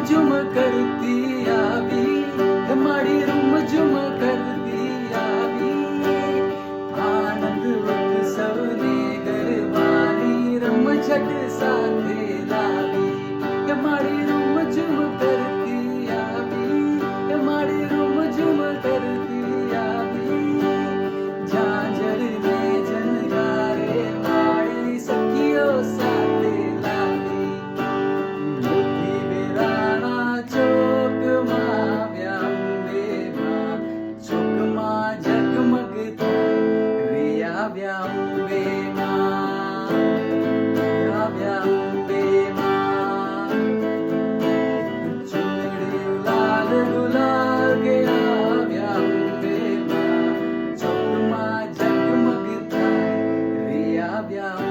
झुम करती आवी, माड़ी रूम झुम करती आवी। आनंद उत्सवने गरबानी रमझट साथे लावी, माड़ी रूम झुम करती आवी, माड़ी रूम झुम करती आवी। झांझर में झनकारे माड़ी सखियो साथे लावी। मोती वेराणा चौक मां व्यांबेमा, चौक मां झगमग रिया व्यांबेमा, रिया व्यांबेमा। चुनड़ी लाल गुलाल गया व्यांबेमा, चौक मां झगमग रिया व्यांबेमा।